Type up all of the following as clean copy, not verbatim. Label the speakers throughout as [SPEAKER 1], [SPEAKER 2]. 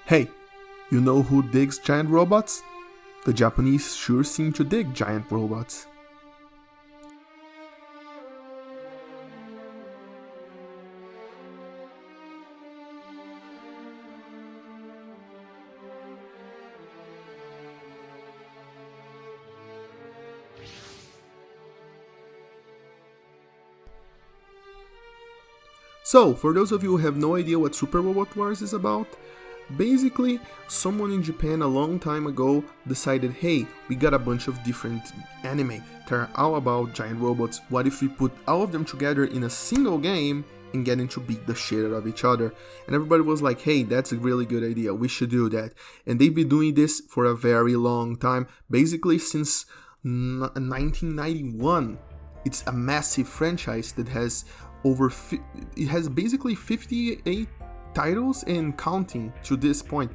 [SPEAKER 1] Hey, you know who digs giant robots? The Japanese sure seem to dig giant robots. So, for those of you who have no idea what Super Robot Wars is about, basically, someone in Japan a long time ago decided, hey, we got a bunch of different anime that are all about giant robots, what if we put all of them together in a single game and get into beat the shit out of each other? And everybody was like, hey, that's a really good idea, we should do that. And they've been doing this for a very long time, basically since 1991. It's a massive franchise that has it has basically 58 titles and counting to this point,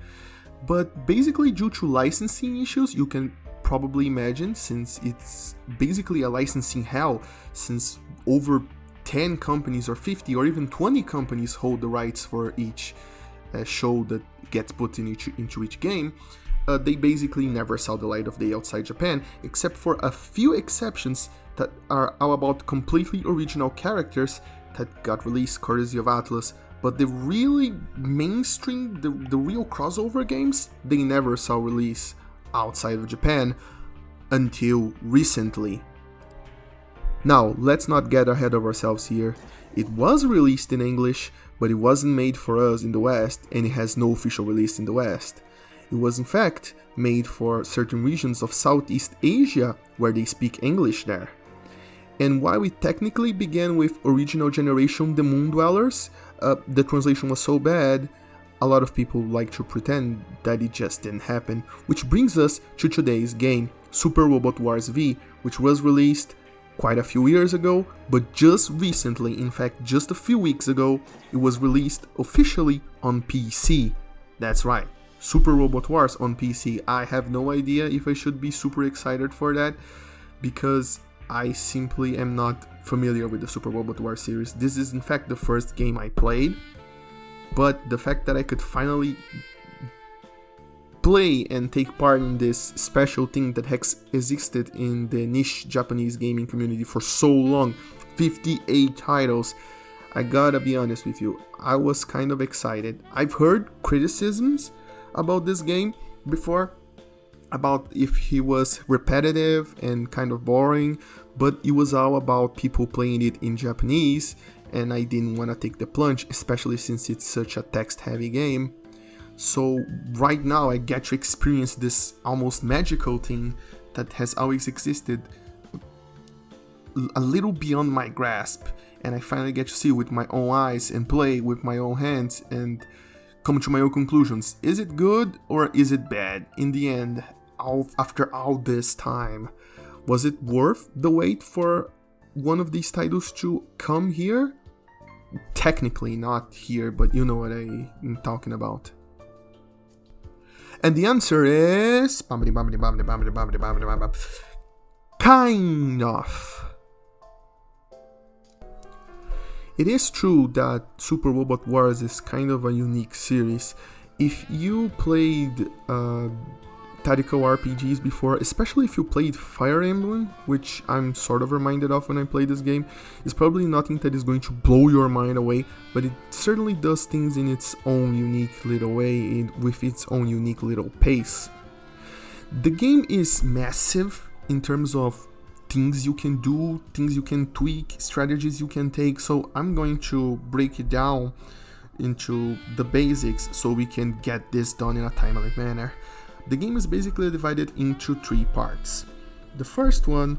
[SPEAKER 1] but basically due to licensing issues, you can probably imagine, since it's basically a licensing hell, since over 10 companies or 50 or even 20 companies hold the rights for each show that gets put into each game. They basically never saw the light of day outside Japan, except for a few exceptions that are all about completely original characters that got released courtesy of Atlus. But the really mainstream, the real crossover games, they never saw release outside of Japan until recently. Now, let's not get ahead of ourselves here. It was released in English, but it wasn't made for us in the West, and it has no official release in the West. It was in fact made for certain regions of Southeast Asia where they speak English there. And while we technically began with original generation The Moon Dwellers, the translation was so bad, a lot of people like to pretend that it just didn't happen, which brings us to today's game, Super Robot Wars V, which was released quite a few years ago, but just recently, in fact just a few weeks ago, it was released officially on PC. That's right, Super Robot Wars on PC. I have no idea if I should be super excited for that, because I simply am not familiar with the Super Robot Wars series. This is in fact the first game I played, but the fact that I could finally play and take part in this special thing that has existed in the niche Japanese gaming community for so long, 58 titles, I gotta be honest with you, I was kind of excited. I've heard criticisms about this game before, about if he was repetitive and kind of boring, but it was all about people playing it in Japanese, and I didn't want to take the plunge, especially since it's such a text-heavy game. So right now I get to experience this almost magical thing that has always existed a little beyond my grasp, and I finally get to see with my own eyes and play with my own hands and come to my own conclusions. Is it good or is it bad? In the end, after all this time, was it worth the wait for one of these titles to come here? Technically not here, but you know what I'm talking about. And the answer is kind of. It is true that Super Robot Wars is kind of a unique series. If you played tactical RPGs before, especially if you played Fire Emblem, which I'm sort of reminded of when I play this game, it's probably nothing that is going to blow your mind away, but it certainly does things in its own unique little way, with its own unique little pace. The game is massive in terms of things you can do, things you can tweak, strategies you can take, so I'm going to break it down into the basics so we can get this done in a timely manner. The game is basically divided into 3 parts. The first one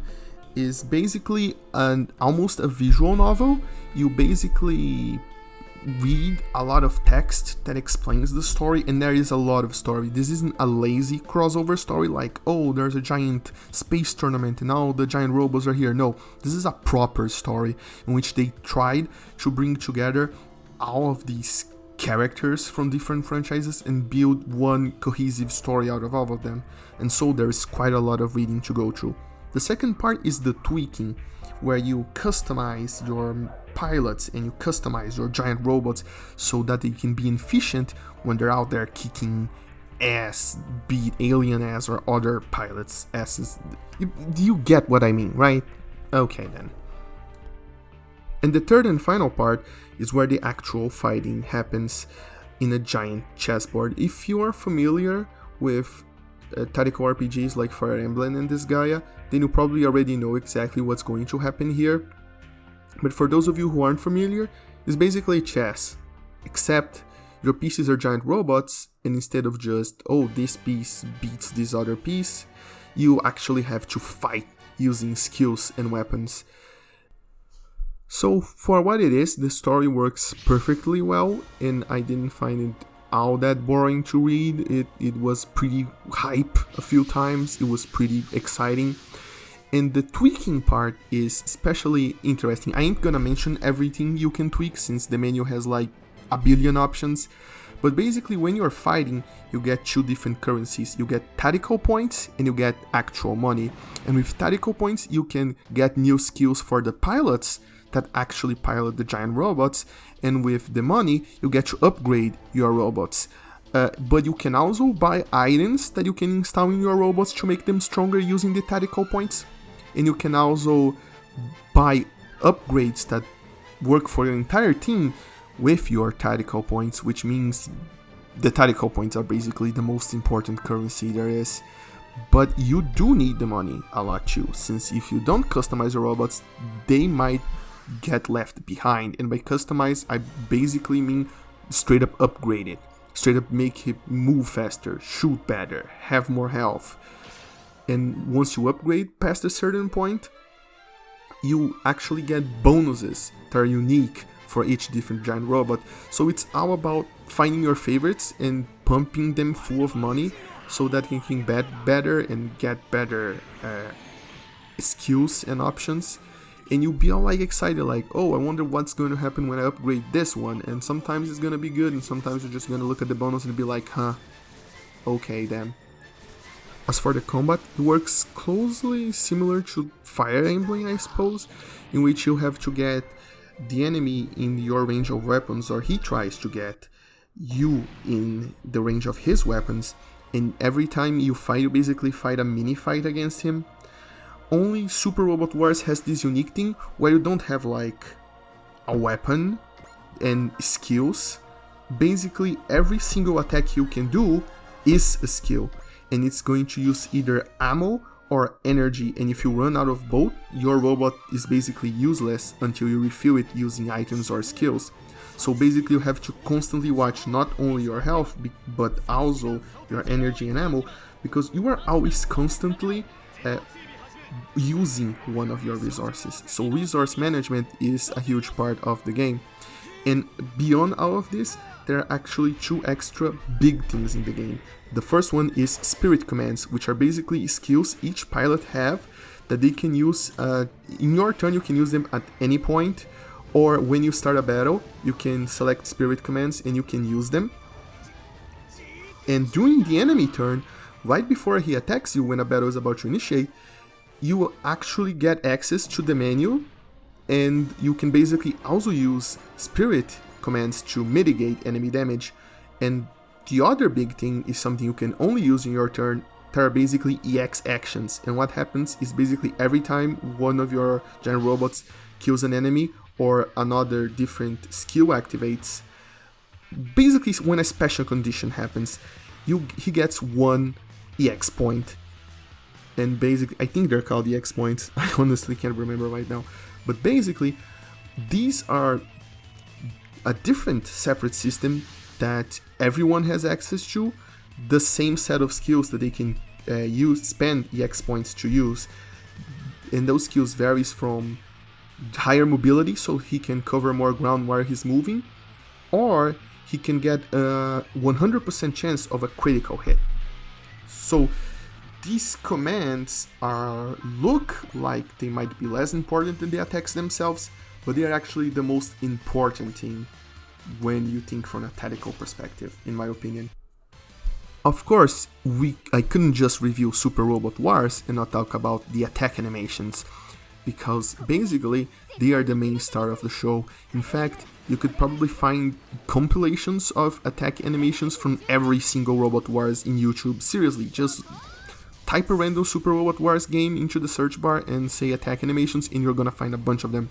[SPEAKER 1] is basically almost a visual novel. You basically read a lot of text that explains the story, and there is a lot of story. This isn't a lazy crossover story like, oh, there's a giant space tournament and all the giant robots are here. No, this is a proper story in which they tried to bring together all of these characters from different franchises and build one cohesive story out of all of them, and so there's quite a lot of reading to go through. The second part is the tweaking, where you customize your pilots and you customize your giant robots so that they can be efficient when they're out there kicking ass, be it alien ass or other pilots' asses. You get what I mean, right? Okay then. And the third and final part is where the actual fighting happens in a giant chessboard. If you are familiar with tactical RPGs like Fire Emblem and Disgaea, then you probably already know exactly what's going to happen here. But for those of you who aren't familiar, it's basically chess, except your pieces are giant robots, and instead of just, oh, this piece beats this other piece, you actually have to fight using skills and weapons. So for what it is, the story works perfectly well, and I didn't find it all that boring to read. It was pretty hype a few times, it was pretty exciting. And the tweaking part is especially interesting. I ain't gonna mention everything you can tweak since the menu has like a billion options. But basically when you're fighting, you get two different currencies. You get tactical points and you get actual money. And with tactical points, you can get new skills for the pilots that actually pilot the giant robots. And with the money, you get to upgrade your robots. But you can also buy items that you can install in your robots to make them stronger using the tactical points. And you can also buy upgrades that work for your entire team with your tactical points, which means the tactical points are basically the most important currency there is. But you do need the money a lot too, since if you don't customize your robots, they might get left behind. And by customize, I basically mean straight up upgrade it, straight up make it move faster, shoot better, have more health. And once you upgrade past a certain point, you actually get bonuses that are unique for each different giant robot. So it's all about finding your favorites and pumping them full of money so that you can bet better and get better skills and options. And you'll be all like excited, like, oh, I wonder what's going to happen when I upgrade this one. And sometimes it's going to be good, and sometimes you're just going to look at the bonus and be like, huh, okay then. As for the combat, it works closely similar to Fire Emblem, I suppose, in which you have to get the enemy in your range of weapons, or he tries to get you in the range of his weapons, and every time you fight, you basically fight a mini fight against him. Only Super Robot Wars has this unique thing where you don't have like a weapon and skills. Basically every single attack you can do is a skill, and it's going to use either ammo or energy, and if you run out of both, your robot is basically useless until you refill it using items or skills. So basically you have to constantly watch not only your health but also your energy and ammo, because you are always constantly using one of your resources. So resource management is a huge part of the game. And beyond all of this, there are actually two extra big things in the game. The first one is spirit commands, which are basically skills each pilot have that they can use in your turn. You can use them at any point, or when you start a battle, you can select spirit commands and you can use them. And during the enemy turn, right before he attacks you when a battle is about to initiate, you will actually get access to the menu, and you can basically also use spirit commands to mitigate enemy damage. And the other big thing is something you can only use in your turn, that are basically EX actions. And what happens is basically every time one of your giant robots kills an enemy or another different skill activates, basically when a special condition happens, he gets one EX point. And basically, I think they're called EX points, I honestly can't remember right now. But basically, these are a different separate system that everyone has access to, the same set of skills that they can spend EX points to use. And those skills varies from higher mobility, so he can cover more ground while he's moving, or he can get a 100% chance of a critical hit. So these commands look like they might be less important than the attacks themselves, but they are actually the most important thing when you think from a tactical perspective, in my opinion. Of course, I couldn't just review Super Robot Wars and not talk about the attack animations. because basically they are the main star of the show. In fact, you could probably find compilations of attack animations from every single Robot Wars in YouTube. Seriously, just type a random Super Robot Wars game into the search bar and say attack animations, and you're gonna find a bunch of them.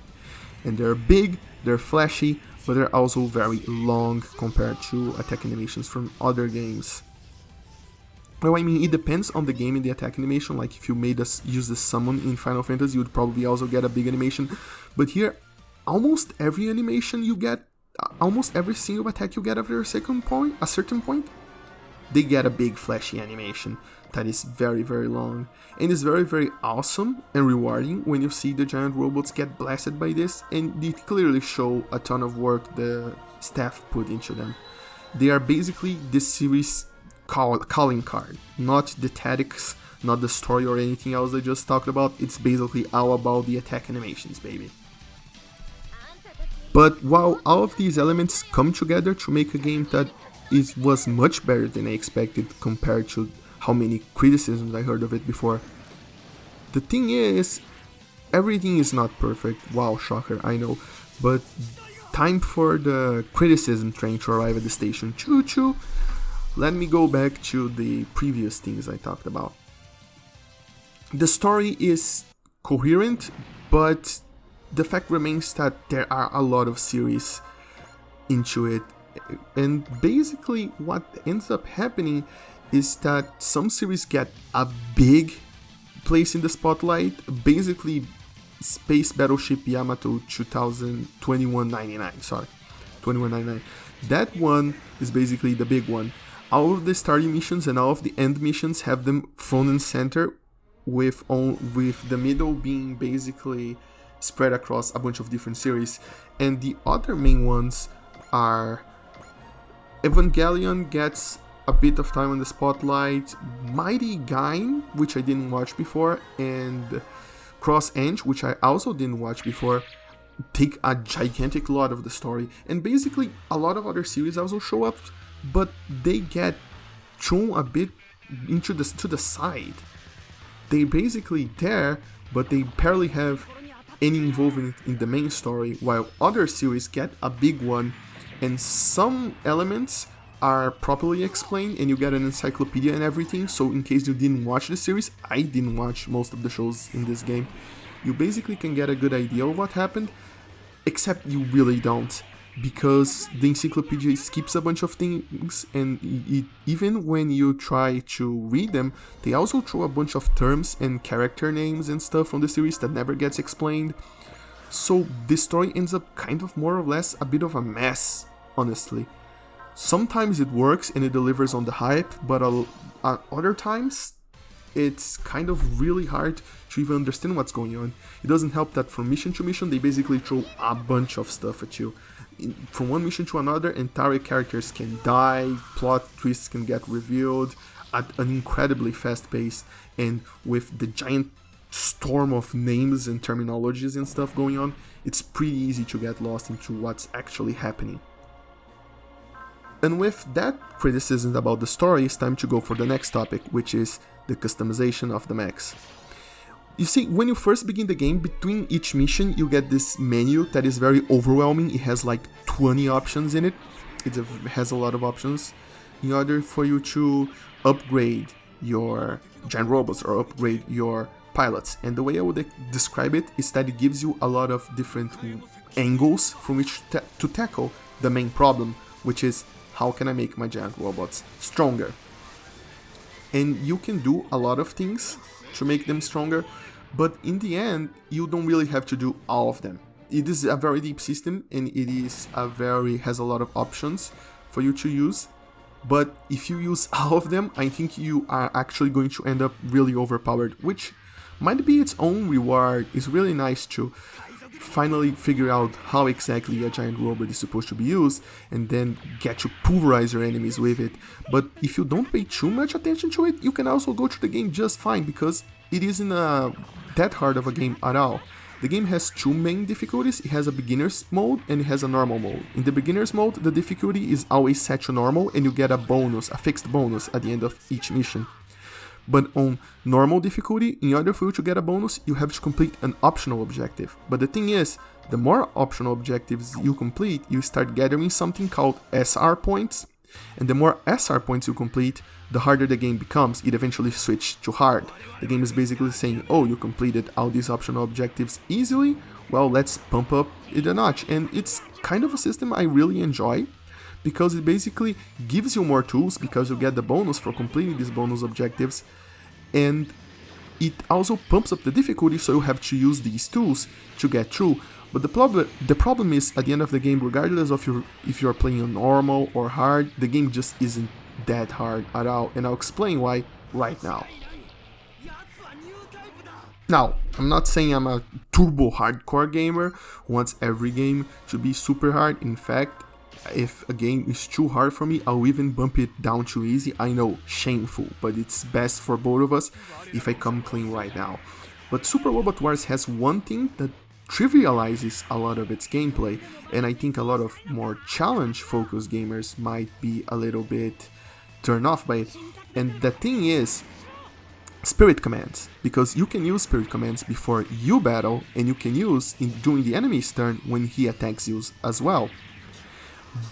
[SPEAKER 1] And they're big, they're flashy, but they're also very long compared to attack animations from other games. Well, I mean, it depends on the game and the attack animation. Like, if you use the summon in Final Fantasy, you would probably also get a big animation. But here, almost every animation you get, almost every single attack you get after a certain point, they get a big flashy animation that is very, very long. And it's very, very awesome and rewarding when you see the giant robots get blasted by this, and it clearly shows a ton of work the staff put into them. They are basically this series calling card, not the tactics, not the story or anything else I just talked about. It's basically all about the attack animations, baby. But while all of these elements come together to make a game that was much better than I expected compared to how many criticisms I heard of it before, the thing is, everything is not perfect. Wow, shocker, I know. But time for the criticism train to arrive at the station. Choo choo! Let me go back to the previous things I talked about. The story is coherent, but the fact remains that there are a lot of series into it. And basically what ends up happening is that some series get a big place in the spotlight. Basically, Space Battleship Yamato 2199. That one is basically the big one. All of the starting missions and all of the end missions have them front and center, with the middle being basically spread across a bunch of different series. And the other main ones are Evangelion gets a bit of time on the spotlight, Mighty Gain, which I didn't watch before, and Cross Edge, which I also didn't watch before, take a gigantic lot of the story. And basically a lot of other series also show up, but they get thrown a bit to the side. They basically there, but they barely have any involvement in the main story, while other series get a big one, and some elements are properly explained and you get an encyclopedia and everything. So in case you didn't watch the series, I didn't watch most of the shows in this game, you basically can get a good idea of what happened, except you really don't, because the encyclopedia skips a bunch of things, and even when you try to read them, they also throw a bunch of terms and character names and stuff from the series that never gets explained. So this story ends up kind of more or less a bit of a mess, honestly. Sometimes it works and it delivers on the hype, but other times it's kind of really hard to even understand what's going on. It doesn't help that from mission to mission they basically throw a bunch of stuff at you. From one mission to another, entire characters can die, plot twists can get revealed at an incredibly fast pace, and with the giant storm of names and terminologies and stuff going on, it's pretty easy to get lost into what's actually happening. And with that criticism about the story, it's time to go for the next topic, which is the customization of the mechs. You see, when you first begin the game, between each mission you get this menu that is very overwhelming. It has like 20 options in it. It has a lot of options in order for you to upgrade your giant robots or upgrade your pilots. And the way I would describe it is that it gives you a lot of different angles from which to tackle the main problem, which is, how can I make my giant robots stronger? And you can do a lot of things to make them stronger, but in the end, you don't really have to do all of them. It is a very deep system, and it is has a lot of options for you to use. But if you use all of them, I think you are actually going to end up really overpowered, which might be its own reward. It's really nice to finally figure out how exactly a giant robot is supposed to be used, and then get to pulverize your enemies with it. But if you don't pay too much attention to it, you can also go through the game just fine, because it isn't that hard of a game at all. The game has two main difficulties. It has a beginner's mode and it has a normal mode. In the beginner's mode, the difficulty is always set to normal, and you get a bonus, a fixed bonus at the end of each mission. But on normal difficulty, in order for you to get a bonus, you have to complete an optional objective. But the thing is, the more optional objectives you complete, you start gathering something called SR points, and the more SR points you complete, the harder the game becomes. It eventually switches to hard. The game is basically saying, oh, you completed all these optional objectives easily, well, let's pump up it a notch. And it's kind of a system I really enjoy, because it basically gives you more tools, because you get the bonus for completing these bonus objectives, and it also pumps up the difficulty, so you have to use these tools to get through. But the problem is, at the end of the game, regardless of if you're playing on normal or hard, the game just isn't that hard at all, and I'll explain why right now. Now, I'm not saying I'm a turbo hardcore gamer who wants every game to be super hard. In fact, if a game is too hard for me, I'll even bump it down to easy. I know, shameful, but it's best for both of us if I come clean right now. But Super Robot Wars has one thing that trivializes a lot of its gameplay, and I think a lot of more challenge-focused gamers might be a little bit turned off by it. And the thing is spirit commands, because you can use spirit commands before you battle, and you can use during the enemy's turn when he attacks you as well.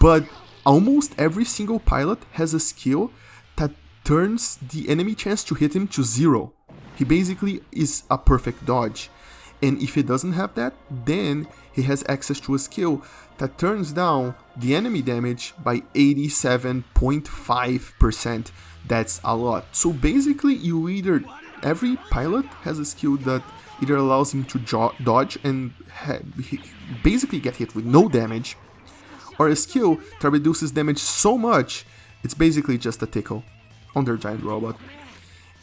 [SPEAKER 1] But almost every single pilot has a skill that turns the enemy chance to hit him to 0. He basically is a perfect dodge. And if he doesn't have that, then he has access to a skill that turns down the enemy damage by 87.5%. That's a lot. So basically, every pilot has a skill that either allows him to dodge and basically get hit with no damage, or a skill that reduces damage so much, it's basically just a tickle on their giant robot.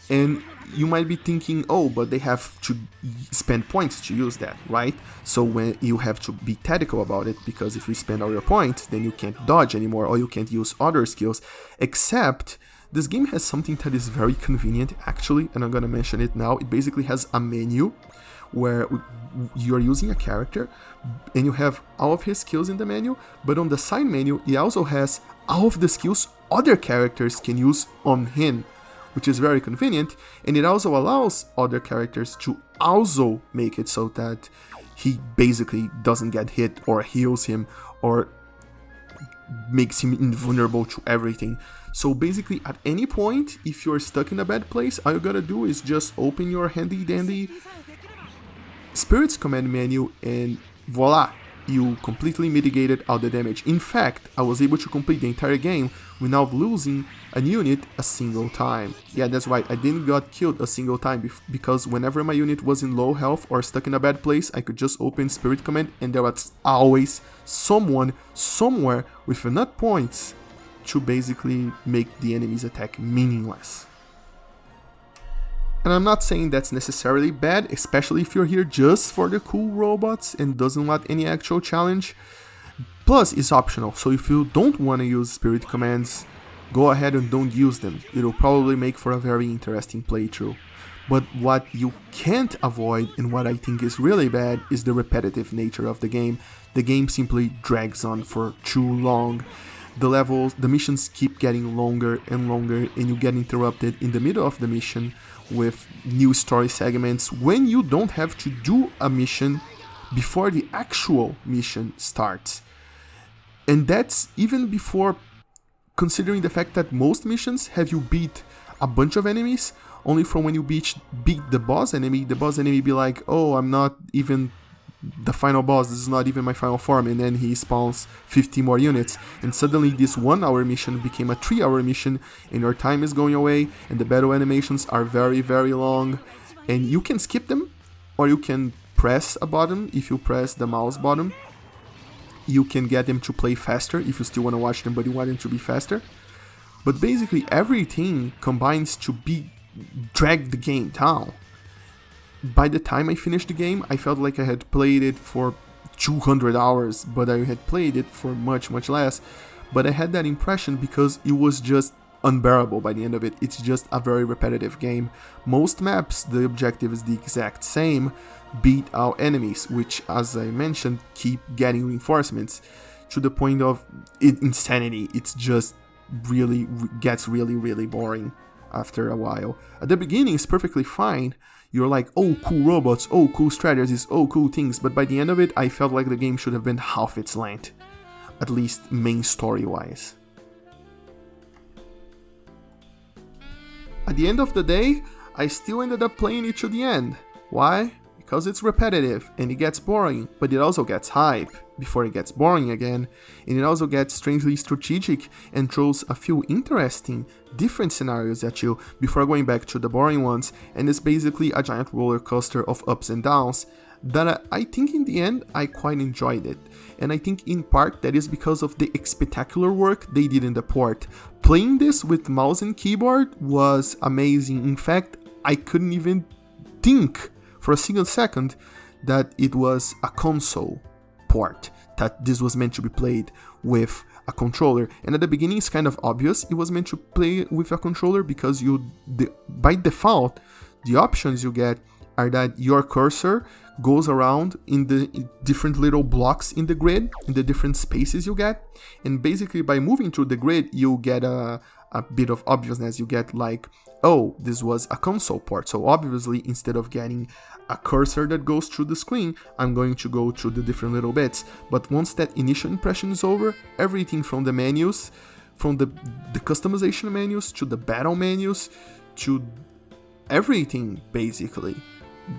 [SPEAKER 1] And you might be thinking, oh, but they have to spend points to use that, right? So when you have to be tactical about it, because if you spend all your points, then you can't dodge anymore, or you can't use other skills. Except, this game has something that is very convenient, actually, and I'm gonna mention it now. It basically has a menu where you're using a character, and you have all of his skills in the menu, but on the side menu, it also has all of the skills other characters can use on him, which is very convenient, and it also allows other characters to also make it so that he basically doesn't get hit or heals him or makes him invulnerable to everything. So basically, at any point, if you're stuck in a bad place, all you gotta do is just open your handy dandy Spirits command menu, and voila, you completely mitigated all the damage. In fact, I was able to complete the entire game without losing a unit a single time. Yeah, that's right, I didn't get killed a single time, because whenever my unit was in low health or stuck in a bad place, I could just open Spirit Command, and there was always someone somewhere with enough points to basically make the enemy's attack meaningless. And I'm not saying that's necessarily bad, especially if you're here just for the cool robots and doesn't want any actual challenge. Plus, it's optional, so if you don't want to use spirit commands, go ahead and don't use them. It'll probably make for a very interesting playthrough. But what you can't avoid, and what I think is really bad, is the repetitive nature of the game. The game simply drags on for too long. The missions keep getting longer and longer, and you get interrupted in the middle of the mission with new story segments when you don't have to do a mission before the actual mission starts. And that's even before considering the fact that most missions have you beat a bunch of enemies, only from when you beat the boss enemy be like, oh, I'm not even the final boss, this is not even my final form, and then he spawns 50 more units, and suddenly this 1 hour mission became a 3 hour mission, and your time is going away, and the battle animations are very, very long, and you can skip them, or you can press a button. If you press the mouse button, you can get them to play faster if you still want to watch them but you want them to be faster. But basically everything combines to drag the game down. By the time I finished the game, I felt like I had played it for 200 hours, but I had played it for much, much less. But I had that impression because it was just unbearable by the end of it. It's just a very repetitive game. Most maps, the objective is the exact same: beat our enemies, which, as I mentioned, keep getting reinforcements to the point of insanity. It's just gets really, really boring. after a while. At the beginning, it's perfectly fine. You're like, oh, cool robots, oh, cool strategies, oh, cool things. But by the end of it, I felt like the game should have been half its length. At least main story-wise. At the end of the day, I still ended up playing it to the end. Why? Because it's repetitive and it gets boring, but it also gets hype before it gets boring again, and it also gets strangely strategic and throws a few interesting, different scenarios at you before going back to the boring ones, and it's basically a giant roller coaster of ups and downs that I think in the end I quite enjoyed it. And I think in part that is because of the spectacular work they did in the port. Playing this with mouse and keyboard was amazing. In fact, I couldn't even think for a single second that it was a console port, that this was meant to be played with a controller. And at the beginning it's kind of obvious it was meant to play with a controller, because by default the options you get are that your cursor goes around in the different little blocks in the grid, in the different spaces you get, and basically by moving through the grid you get a bit of obviousness. You get like, oh, this was a console port, so obviously instead of getting a cursor that goes through the screen, I'm going to go through the different little bits. But once that initial impression is over, everything from the menus, from the customization menus to the battle menus to everything basically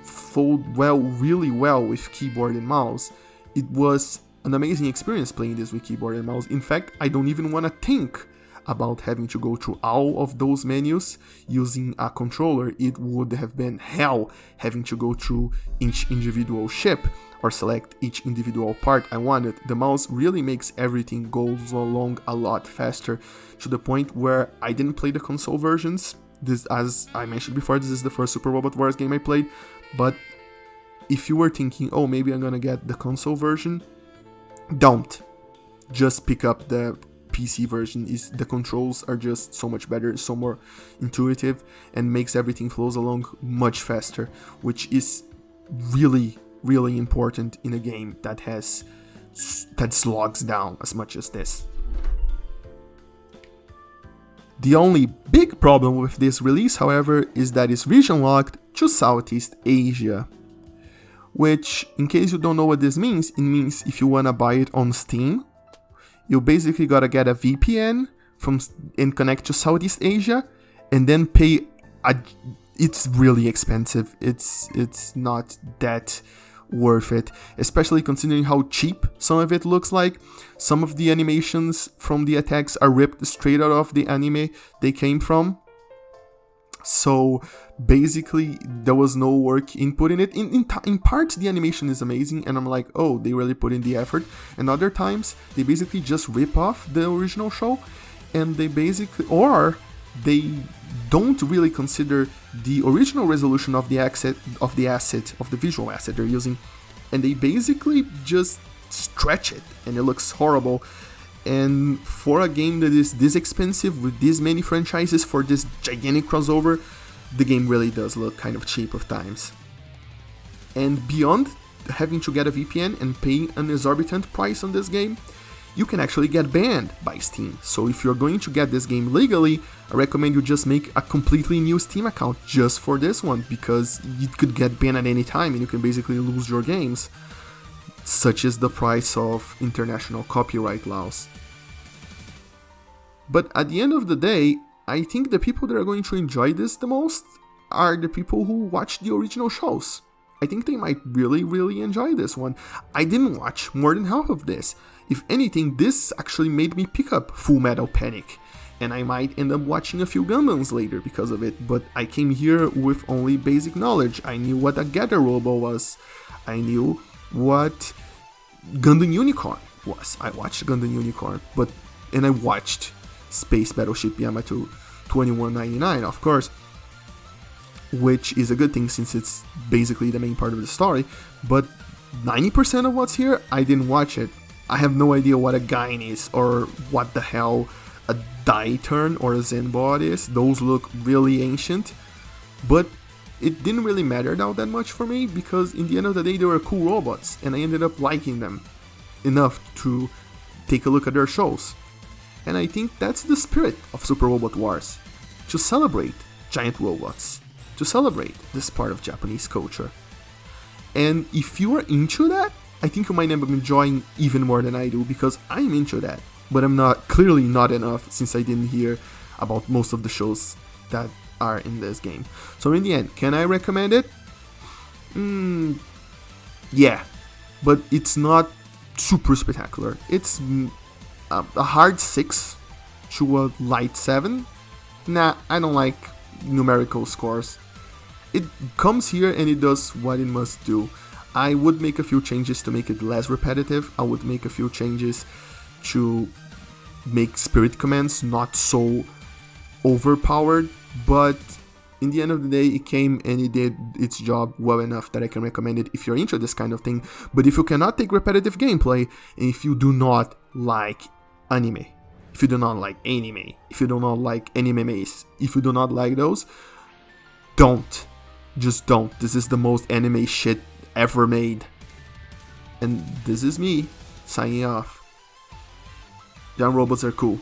[SPEAKER 1] flowed really well with keyboard and mouse. It was an amazing experience playing this with keyboard and mouse. In fact, I don't even want to think about having to go through all of those menus using a controller. It would have been hell having to go through each individual ship or select each individual part I wanted. The mouse really makes everything go along a lot faster, to the point where I didn't play the console versions. This, as I mentioned before, this is the first Super Robot Wars game I played, but if you were thinking, oh, maybe I'm gonna get the console version, don't. Just pick up the PC version. The controls are just so much better, so more intuitive, and makes everything flows along much faster, which is really important in a game that slogs down as much as this. The only big problem with this release, however, is that it's region locked to Southeast Asia. Which, in case you don't know what this means, it means if you wanna buy it on Steam, you basically gotta get a VPN and connect to Southeast Asia, and then pay it's really expensive. It's not that worth it, especially considering how cheap some of it looks like. Some of the animations from the attacks are ripped straight out of the anime they came from. So basically there was no work input in it. In parts the animation is amazing and I'm like, oh, they really put in the effort, and other times they basically just rip off the original show, and they don't really consider the original resolution of the visual asset they're using, and they basically just stretch it and it looks horrible. And for a game that is this expensive with this many franchises for this gigantic crossover, the game really does look kind of cheap at times. And beyond having to get a VPN and paying an exorbitant price on this game, you can actually get banned by Steam. So if you're going to get this game legally, I recommend you just make a completely new Steam account just for this one, because you could get banned at any time and you can basically lose your games. Such is the price of international copyright laws. But at the end of the day, I think the people that are going to enjoy this the most are the people who watch the original shows. I think they might really enjoy this one. I didn't watch more than half of this. If anything, this actually made me pick up Full Metal Panic, and I might end up watching a few Gundams later because of it, but I came here with only basic knowledge. I knew what a Gather Robo was. I knew what Gundam Unicorn was. I watched Gundam Unicorn, and I watched Space Battleship Yamato 2199, of course, which is a good thing since it's basically the main part of the story, but 90% of what's here, I didn't watch it. I have no idea what a Gain is, or what the hell a Daiturn or a Zenbot is. Those look really ancient, but it didn't really matter now that much for me, because in the end of the day they were cool robots, and I ended up liking them enough to take a look at their shows. And I think that's the spirit of Super Robot Wars. to celebrate giant robots, to celebrate this part of Japanese culture. And if you are into that, I think you might end up enjoying even more than I do, because I'm into that. But I'm clearly not enough, since I didn't hear about most of the shows that are in this game. So in the end, can I recommend it? Yeah, but it's not super spectacular. It's a hard 6 to a light 7. Nah, I don't like numerical scores. It comes here and it does what it must do. I would make a few changes to make it less repetitive. I would make a few changes to make spirit commands not so overpowered, but in the end of the day, it came and it did its job well enough that I can recommend it if you're into this kind of thing. But if you cannot take repetitive gameplay, and if you do not like anime, if you do not like anime, if you do not like animes, if you do not like those, don't. Just don't. This is the most anime shit ever made. And this is me signing off. Giant robots are cool.